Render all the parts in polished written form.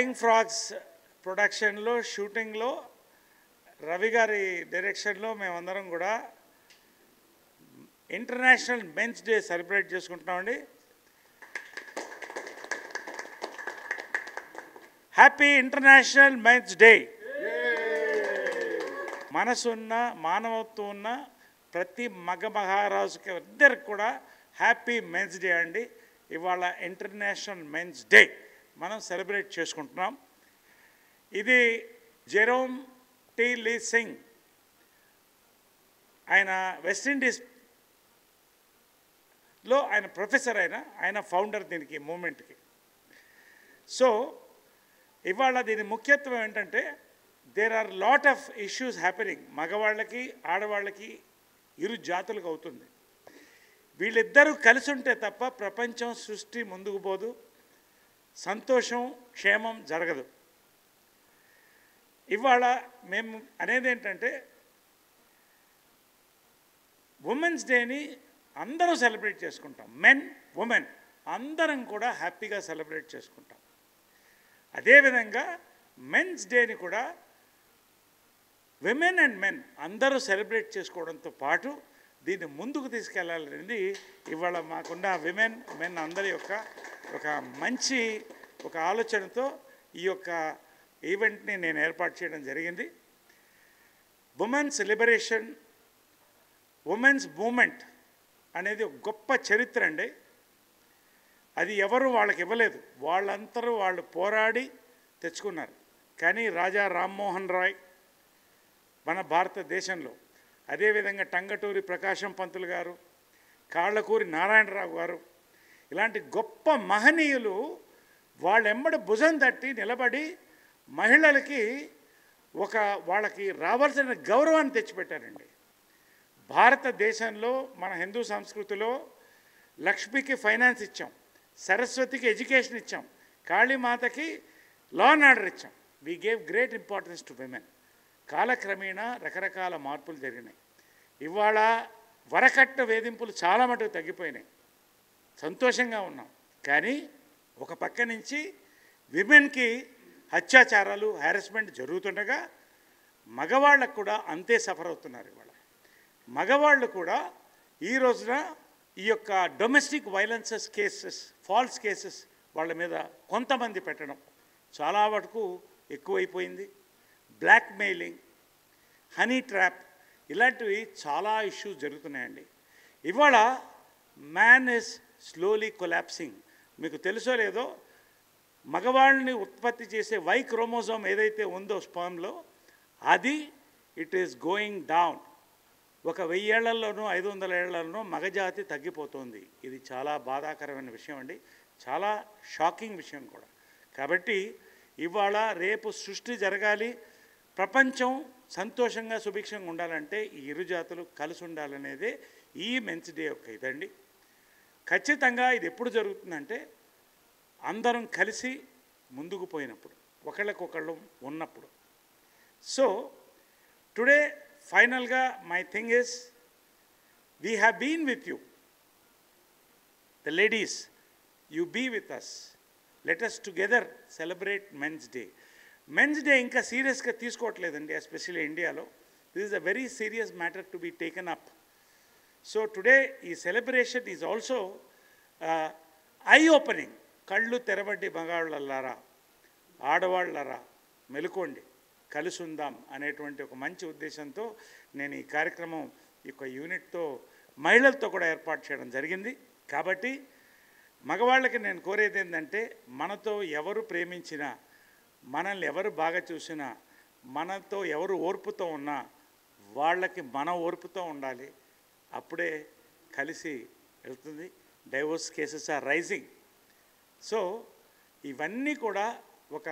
Flying frogs ప్రొడక్షన్లో షూటింగ్లో రవి గారి డైరెక్షన్లో మేమందరం కూడా ఇంటర్నేషనల్ మెన్స్ డే సెలబ్రేట్ చేసుకుంటున్నామండి. Happy international men's day. మనసున్న మానవత్వం ఉన్న ప్రతి మహారాజుకి ఇద్దరికి కూడా హ్యాపీ మెన్స్ డే అండి. ఇవాళ ఇంటర్నేషనల్ మెన్స్ డే మనం సెలబ్రేట్ చేసుకుంటున్నాం. ఇది జెరోమ్ టీ లీ సింగ్, ఆయన వెస్టిండీస్లో ఆయన ప్రొఫెసర్, ఆయన ఫౌండర్ దీనికి మూమెంట్కి. సో ఇవాళ దీని ముఖ్యత్వం ఏంటంటే there are lot of issues happening. మగవాళ్ళకి ఆడవాళ్ళకి ఇరు జాతులకు అవుతుంది. వీళ్ళిద్దరూ కలిసి ఉంటే తప్ప ప్రపంచం సృష్టి ముందుకు పోదు, సంతోషం క్షేమం జరగదు. ఇవాళ మేము అనేది ఏంటంటే ఉమెన్స్ డేని అందరం సెలబ్రేట్ చేసుకుంటాం. మెన్ ఉమెన్ అందరం కూడా హ్యాపీగా సెలబ్రేట్ చేసుకుంటాం. అదేవిధంగా మెన్స్ డేని కూడా విమెన్ అండ్ మెన్ అందరూ సెలబ్రేట్ చేసుకోవడంతో పాటు దీన్ని ముందుకు తీసుకెళ్లాలనేది ఇవాళ మాకున్న విమెన్ మెన్ అందరి యొక్క ఒక మంచి ఒక ఆలోచనతో ఈ యొక్క ఈవెంట్ని నేను ఏర్పాటు చేయడం జరిగింది. ఉమెన్స్ లిబరేషన్, ఉమెన్స్ మూమెంట్ అనేది ఒక గొప్ప చరిత్ర అండి. అది ఎవరు వాళ్ళకి ఇవ్వలేదు, వాళ్ళందరూ వాళ్ళు పోరాడి తెచ్చుకున్నారు. కానీ రాజా రామ్మోహన్ రాయ్ మన భారతదేశంలో, అదేవిధంగా టంగటూరి ప్రకాశం పంతులు గారు, కాళ్ళకూరి నారాయణరావు గారు, ఇలాంటి గొప్ప మహనీయులు వాళ్ళెంబడి భుజం తట్టి నిలబడి మహిళలకి వాళ్ళకి రావాల్సిన గౌరవాన్ని తెచ్చిపెట్టారండి. భారతదేశంలో మన హిందూ సంస్కృతిలో లక్ష్మికి ఫైనాన్స్ ఇచ్చాం, సరస్వతికి ఎడ్యుకేషన్ ఇచ్చాం, కాళీమాతకి లా అండ్ ఆర్డర్ ఇచ్చాం. We gave great importance to women. కాలక్రమేణా రకరకాల మార్పులు జరిగినాయి. ఇవాళ వరకట్న వేధింపులు చాలా మటుకు తగ్గిపోయినాయి, సంతోషంగా ఉన్నాం. కానీ ఒక పక్క నుంచి విమెన్కి అత్యాచారాలు హ్యారస్మెంట్ జరుగుతుండగా మగవాళ్ళకు కూడా అంతే సఫర్ అవుతున్నారు. ఇవాళ మగవాళ్ళు కూడా ఈ రోజున ఈ యొక్క domestic violences cases, false cases వాళ్ళ మీద కొంతమంది పెట్టడం చాలా వరకు ఎక్కువైపోయింది. బ్లాక్మెయిలింగ్, హనీ ట్రాప్ ఇలాంటివి చాలా ఇష్యూస్ జరుగుతున్నాయండి. ఇవాళ మ్యాన్ ఈజ్ స్లోలీ కొలాప్సింగ్. మీకు తెలుసో లేదో, మగవాళ్ళని ఉత్పత్తి చేసే వై క్రోమోజోమ్ ఏదైతే ఉందో స్పర్మ్లో, అది ఇట్ ఈస్ గోయింగ్ డౌన్. ఒక 1000 ఏళ్లలోనూ 500 ఏళ్లలోనూ మగజాతి తగ్గిపోతుంది. ఇది చాలా బాధాకరమైన విషయం అండి, చాలా షాకింగ్ విషయం కూడా. కాబట్టి ఇవాళ రేపు సృష్టి జరగాలి, ప్రపంచం సంతోషంగా సుభిక్షంగా ఉండాలంటే ఈ ఇరు జాతులు కలిసి ఉండాలనేదే ఈ మెన్స్ డే యొక్క ఇదండి. ఖచ్చితంగా ఇది ఎప్పుడు జరుగుతుందంటే అందరం కలిసి ముందుకు పోయినప్పుడు, ఒకళ్ళకొకళ్ళు ఉన్నప్పుడు. సో టుడే ఫైనల్గా my thing is, we have been with you, the ladies, you be with us, let us together celebrate men's day. Men's day ఇంకా సీరియస్గా తీసుకోవట్లేదండి, ఎస్పెషల్లీ ఇండియాలో. This is a very serious matter to be taken up. So today ఈ celebration is also eye opening. కళ్ళు తెరవండి మగవాళ్ళలారా, ఆడవాళ్ళరా, మెలుకోండి, కలిసి ఉందాం అనేటువంటి ఒక మంచి ఉద్దేశంతో నేను ఈ కార్యక్రమం యొక్క యూనిట్తో మహిళలతో కూడా ఏర్పాటు చేయడం జరిగింది. కాబట్టి మగవాళ్ళకి నేను కోరేది ఏంటంటే, మనతో ఎవరు ప్రేమించినా, మనల్ని ఎవరు బాగా చూసినా, మనతో ఎవరు ఓర్పుతో ఉన్నా వాళ్ళకి మన ఓర్పుతో ఉండాలి. అప్పుడే కలిసి వెళ్తుంది. Divorce cases are rising. So ఇవన్నీ కూడా ఒక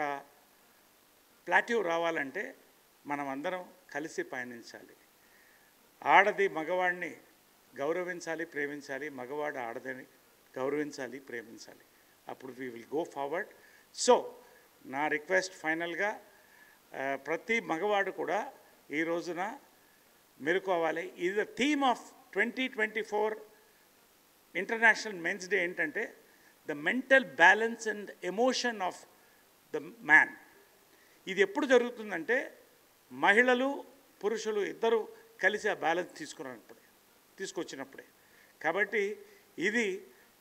ప్లాట్యూ రావాలంటే మనం అందరం కలిసి పయనించాలి. ఆడది మగవాడిని గౌరవించాలి, ప్రేమించాలి, మగవాడు ఆడదని గౌరవించాలి, ప్రేమించాలి. అప్పుడు we will go forward. So నా రిక్వెస్ట్ ఫైనల్గా, ప్రతి మగవాడు కూడా ఈ రోజున మెలుకోవాలి. ఇది the theme of 2024 international men's day. ఏంటంటే the mental balance and emotion of the man. ఇది ఎప్పుడు జరుగుతుందంటే మహిళలు పురుషులు ఇద్దరు కలిసి ఆ బ్యాలెన్స్ తీసుకొచ్చినప్పుడే. కాబట్టి ఇది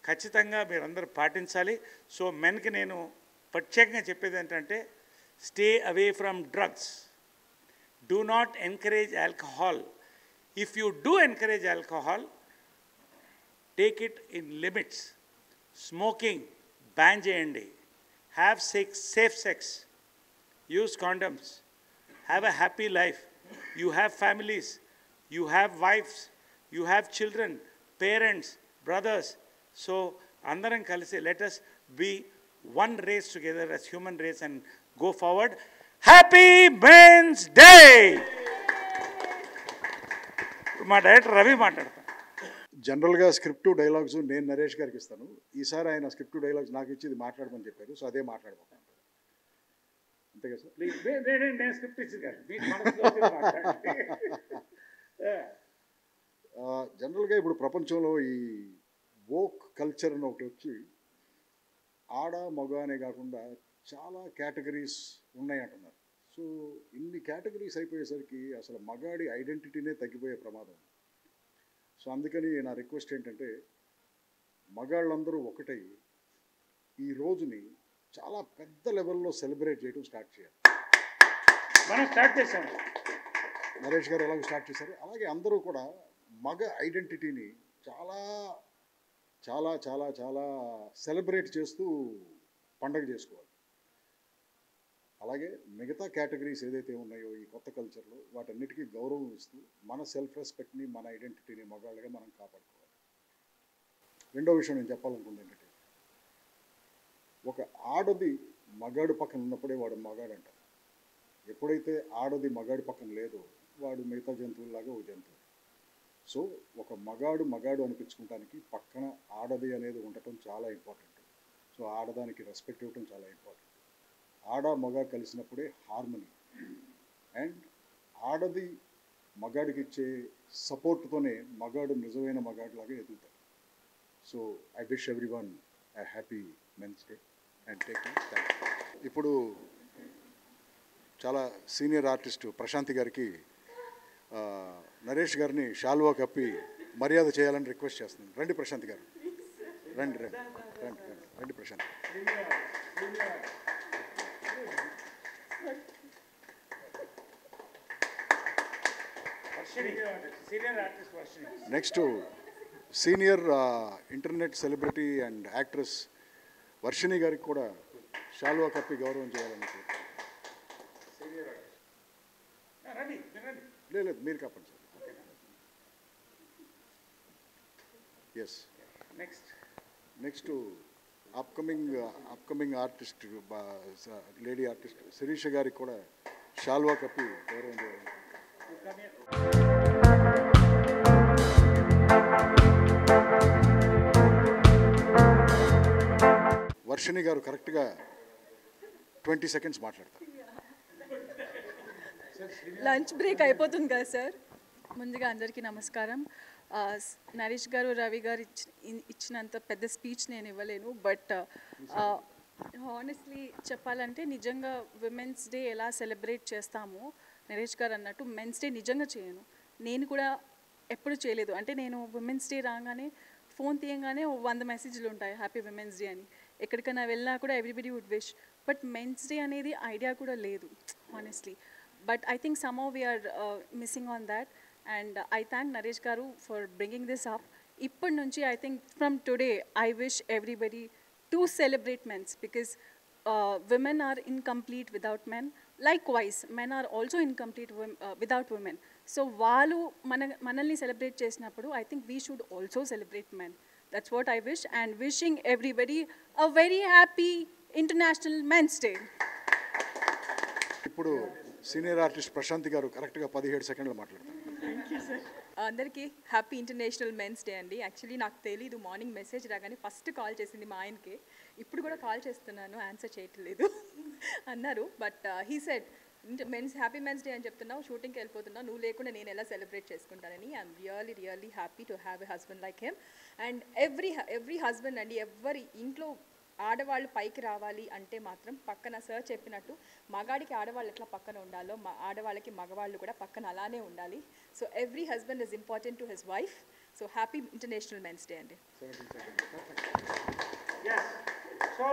ఖచ్చితంగా మీరందరూ పాటించాలి. సో మెన్కి నేను ప్రత్యేకంగా చెప్పేది ఏంటంటే, stay away from drugs, do not encourage alcohol. If you do encourage alcohol, take it in limits. Smoking ban చేయండి. Have safe sex, use condoms, have a happy life. You have families, you have wives, you have children, parents, brothers. So అందరం కలిసి let us be one race together as human race and go forward. Happy Men's Day. మా director Ravi మాట్లాడతాను. జనరల్గా script dialogues నేను నరేష్ గారికి ఇస్తాను. ఈసారి ఆయన స్క్రిప్ట్ డైలాగ్స్ నాకు ఇచ్చి ఇది మాట్లాడమని చెప్పారు. సో అదే మాట్లాడబోతాను. అంతే కదా సార్? నేను స్క్రిప్ట్ ఇచ్చింది కాదు. జనరల్గా ఇప్పుడు ప్రపంచంలో ఈ వోక్ కల్చర్ అని ఒకటి వచ్చి ఆడ మగ అనే కాకుండా చాలా కేటగిరీస్ ఉన్నాయి అంటున్నారు. సో ఇన్ని కేటగిరీస్ అయిపోయేసరికి అసలు మగాడి ఐడెంటిటీనే తగ్గిపోయే ప్రమాదం. సో అందుకని నా రిక్వెస్ట్ ఏంటంటే, మగాళ్ళందరూ ఒకటై ఈ రోజుని చాలా పెద్ద లెవెల్లో సెలబ్రేట్ చేయడం స్టార్ట్ చేయాలి. మనం స్టార్ట్ చేశాము. నరేష్ గారు ఎలాగో స్టార్ట్ చేశారు, అలాగే అందరూ కూడా మగ ఐడెంటిటీని చాలా చాలా చాలా చాలా సెలబ్రేట్ చేస్తూ పండగ చేసుకోవాలి. అలాగే మిగతా కేటగిరీస్ ఏదైతే ఉన్నాయో ఈ కొత్త కల్చర్లో వాటన్నిటికీ గౌరవం ఇస్తూ మన సెల్ఫ్ రెస్పెక్ట్ని, మన ఐడెంటిటీని మగాళ్ళగా మనం కాపాడుకోవాలి. రెండో విషయం నేను చెప్పాలనుకుంది ఏంటంటే, ఒక ఆడది మగాడు పక్కన ఉన్నప్పుడే వాడు మగాడు అంటారు. ఎప్పుడైతే ఆడది మగాడి పక్కన లేదో వాడు మిగతా జంతువులాగా ఒక జంతువు. సో ఒక మగాడు అనిపించుకోవడానికి పక్కన ఆడది అనేది ఉండటం చాలా ఇంపార్టెంట్. సో ఆడదానికి రెస్పెక్ట్ ఇవ్వటం చాలా ఇంపార్టెంట్. ఆడ మగ కలిసినప్పుడే హార్మనీ. అండ్ ఆడది మగాడికి ఇచ్చే సపోర్ట్తోనే మగాడు నిజమైన మగాడిలాగా ఎదుగుతాడు. So I wish everyone a happy men's day and take care. ఇప్పుడు చాలా సీనియర్ ఆర్టిస్టు ప్రశాంతి గారికి నరేష్ గారిని షాల్వా కప్పి మర్యాద చేయాలని రిక్వెస్ట్ చేస్తున్నాను. రండి ప్రశాంత్ గారు, రండి రండి రండి రండి రండి Prashant. Next senior internet celebrity and actress Varshini గారికి కూడా షాల్వా కప్పి గౌరవం చేయాలని. లేదు మీరు కప్పండి sir. Yes, next upcoming artist lady artist Sirisha గారికి కూడా షాల్వా కప్పి గౌరవం చేయాలి. వర్షిణి గారు కరెక్ట్గా 20 seconds మాట్లాడతారు. లంచ్ బ్రేక్ అయిపోతుంది కదా సార్. ముందుగా అందరికీ నమస్కారం. నరేష్ గారు, రవి గారు ఇచ్చినంత పెద్ద స్పీచ్ నేను ఇవ్వలేను. బట్ హానెస్ట్లీ చెప్పాలంటే నిజంగా విమెన్స్ డే ఎలా సెలబ్రేట్ చేస్తామో నరేష్ గారు అన్నట్టు మెన్స్ డే నిజంగా చేయను. నేను కూడా ఎప్పుడు చేయలేదు. అంటే నేను విమెన్స్ డే రాగానే ఫోన్ తీయగానే 100 మెసేజ్లు ఉంటాయి హ్యాపీ విమెన్స్ డే అని. ఎక్కడికైనా వెళ్ళినా కూడా everybody would wish. But men's day అనేది ఐడియా కూడా లేదు honestly. But I think somehow we are missing on that, and I thank Naresh Garu for bringing this up. Ippadi nunchi I think from today I wish everybody to celebrate men's, because women are incomplete without men. Likewise, men are also incomplete without women. So వాళ్ళు మనల్ని celebrate చేసినప్పుడు I think we should also celebrate men. That's what I wish, and wishing everybody a very happy International Men's Day. ఇప్పుడు senior artist Prashanti గారు కరెక్ట్గా 17 seconds మాట్లాడతారు. Thank you sir. అందరికీ happy international men's day అండి. Actually నాకు తెలీదు, morning message రాగానే first call చేసింది మా ఆయనకే. ఇప్పుడు కూడా కాల్ చేస్తున్నాను, ఆన్సర్ చేయట్లేదు అన్నారు. But he said happy men's day అని చెప్తున్నావు, షూటింగ్కి వెళ్ళిపోతున్నావు, నువ్వు లేకుండా నేను ఎలా సెలబ్రేట్ చేసుకుంటానని. I'm really happy to have a husband like him. And every husband అండి, ఎవరి ఇంట్లో ఆడవాళ్ళు పైకి రావాలి అంటే మాత్రం పక్కన సార్ చెప్పినట్టు మగాడికి ఆడవాళ్ళు ఎట్లా పక్కన ఉండాలో ఆడవాళ్ళకి మగవాళ్ళు కూడా పక్కన అలానే ఉండాలి. So every husband is important to his wife. So happy international men's day అండి. Yes. So,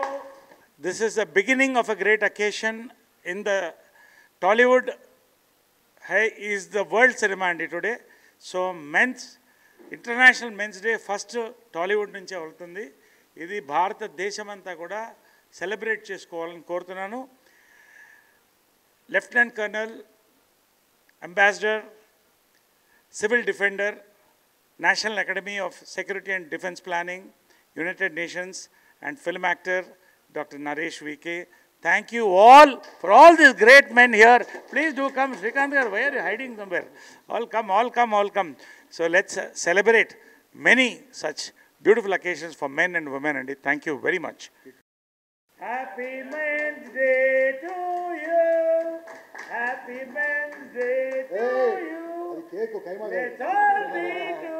this is the beginning of a great occasion in the Tollywood. Is the world ceremony today. So, International Men's Day first Tollywood నుంచే వెళ్తుంది. ఇది భారతదేశమంతా కూడా celebrate చేసుకోవాలని కోరుతున్నాను. Lieutenant colonel, ambassador, civil defender, National Academy of Security and Defense Planning, United Nations, and film actor Dr. Naresh VK. Thank you all for all these great men here. Please do come. Srikanth garu, why are you hiding somewhere? All come, all come, all come. So let's celebrate many such beautiful occasions for men and women. And thank you very much. Happy Men's Day to you. Happy Men's Day to you. అది cake keema Let's all be together.